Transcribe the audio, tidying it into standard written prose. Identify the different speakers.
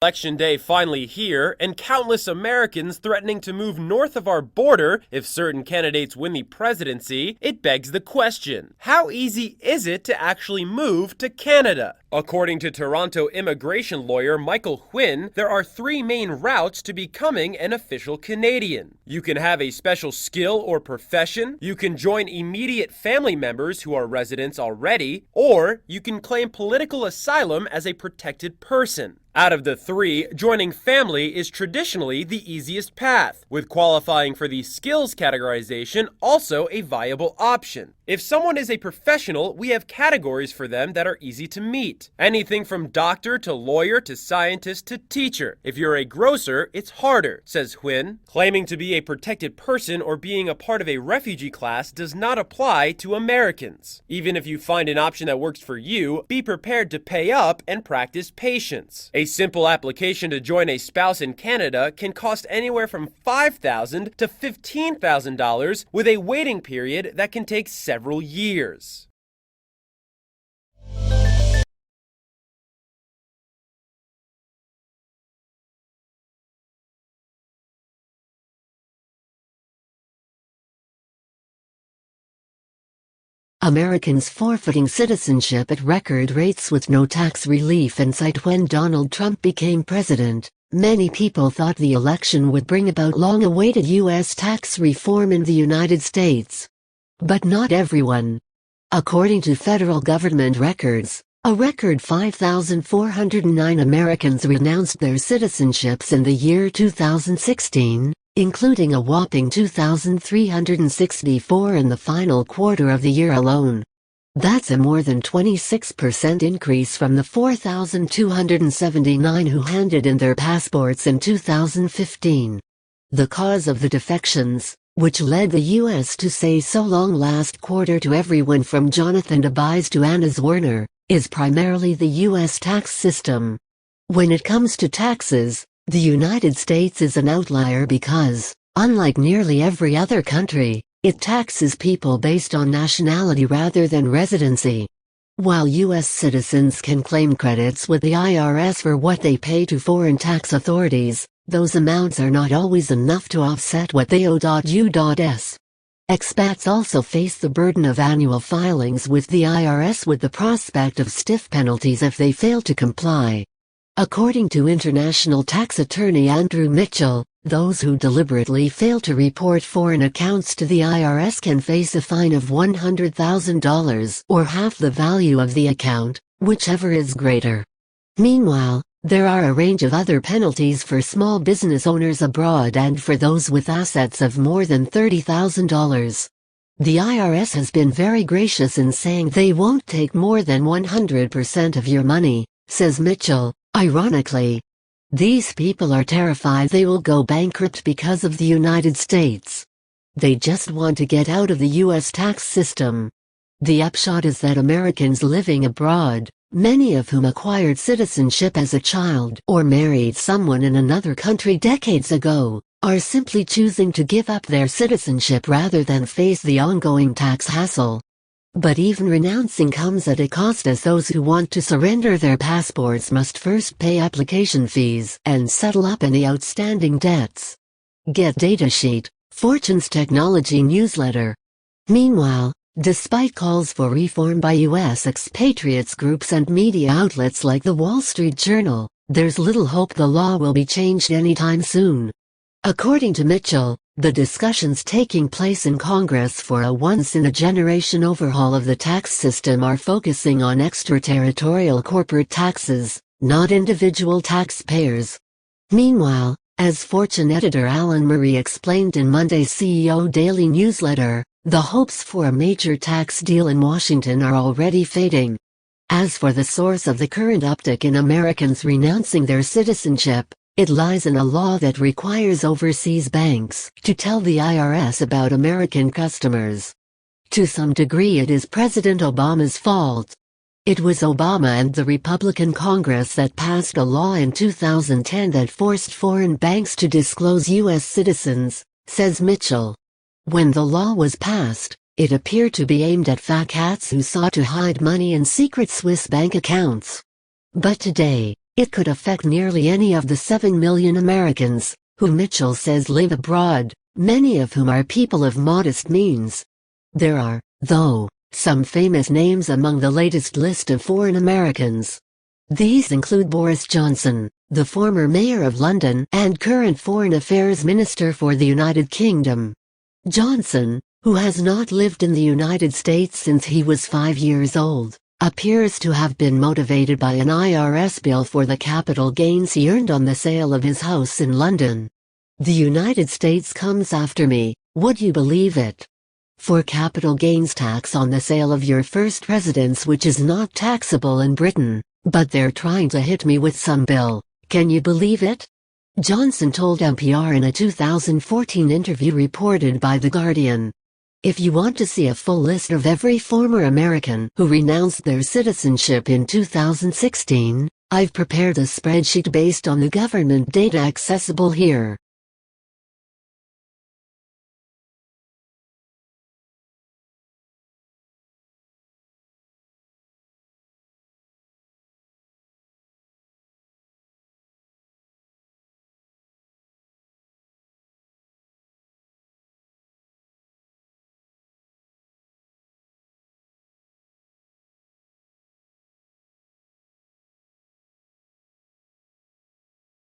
Speaker 1: Election day finally here, and countless Americans threatening to move north of our border if certain candidates win the presidency. It begs the question, how easy is it to actually move to Canada? According to Toronto immigration lawyer Michael Quinn, there are three main routes to becoming an official Canadian. You can have a special skill or profession, you can join immediate family members who are residents already, or you can claim political asylum as a protected person. Out of the three, joining family is traditionally the easiest path, with qualifying for the skills categorization also a viable option. If someone is a professional, we have categories for them that are easy to meet. Anything from doctor to lawyer to scientist to teacher. If you're a grocer, it's harder, says Quinn. Claiming to be a protected person or being a part of a refugee class does not apply to Americans. Even if you find an option that works for you, be prepared to pay up and practice patience. A simple application to join a spouse in Canada can cost anywhere from $5,000 to $15,000 with a waiting period that can take several years.
Speaker 2: Americans forfeiting citizenship at record rates with no tax relief in sight when Donald Trump became president. Many people thought the election would bring about long-awaited U.S. tax reform in the United States. But not everyone. According to federal government records, a record 5,409 Americans renounced their citizenships in the year 2016. Including a whopping 2,364 in the final quarter of the year alone. That's a more than 26% increase from the 4,279 who handed in their passports in 2015. The cause of the defections, which led the U.S. to say so long last quarter to everyone from Jonathan Tobias to Anna's Werner, is primarily the U.S. tax system. When it comes to taxes, the United States is an outlier because, unlike nearly every other country, it taxes people based on nationality rather than residency. While U.S. citizens can claim credits with the IRS for what they pay to foreign tax authorities, those amounts are not always enough to offset what they owe. U.S. Expats also face the burden of annual filings with the IRS with the prospect of stiff penalties if they fail to comply. According to international tax attorney Andrew Mitchell, those who deliberately fail to report foreign accounts to the IRS can face a fine of $100,000 or half the value of the account, whichever is greater. Meanwhile, there are a range of other penalties for small business owners abroad and for those with assets of more than $30,000. The IRS has been very gracious in saying they won't take more than 100% of your money, says Mitchell. Ironically, these people are terrified they will go bankrupt because of the United States. They just want to get out of the U.S. tax system. The upshot is that Americans living abroad, many of whom acquired citizenship as a child or married someone in another country decades ago, are simply choosing to give up their citizenship rather than face the ongoing tax hassle. But even renouncing comes at a cost, as those who want to surrender their passports must first pay application fees and settle up any outstanding debts. Get datasheet, Fortune's technology newsletter. Meanwhile, despite calls for reform by U.S. expatriates groups and media outlets like the Wall Street Journal, there's little hope the law will be changed anytime soon. According to Mitchell, the discussions taking place in Congress for a once-in-a-generation overhaul of the tax system are focusing on extraterritorial corporate taxes, not individual taxpayers. Meanwhile, as Fortune editor Alan Murray explained in Monday's CEO Daily newsletter, the hopes for a major tax deal in Washington are already fading. As for the source of the current uptick in Americans renouncing their citizenship, it lies in a law that requires overseas banks to tell the IRS about American customers. To some degree it is President Obama's fault. It was Obama and the Republican Congress that passed a law in 2010 that forced foreign banks to disclose U.S. citizens, says Mitchell. When the law was passed, it appeared to be aimed at fat cats who sought to hide money in secret Swiss bank accounts. But today, It could affect nearly any of the 7 million Americans, who Mitchell says live abroad, many of whom are people of modest means. There are, though, some famous names among the latest list of foreign Americans. These include Boris Johnson, the former mayor of London and current Foreign Affairs Minister for the United Kingdom. Johnson, who has not lived in the United States since he was 5 years old, appears to have been motivated by an IRS bill for the capital gains he earned on the sale of his house in London. The United States comes after me, would you believe it? For capital gains tax on the sale of your first residence, which is not taxable in Britain, but they're trying to hit me with some bill. Can you believe it? Johnson told NPR in a 2014 interview reported by The Guardian. If you want to see a full list of every former American who renounced their citizenship in 2016, I've prepared a spreadsheet based on the government data accessible here.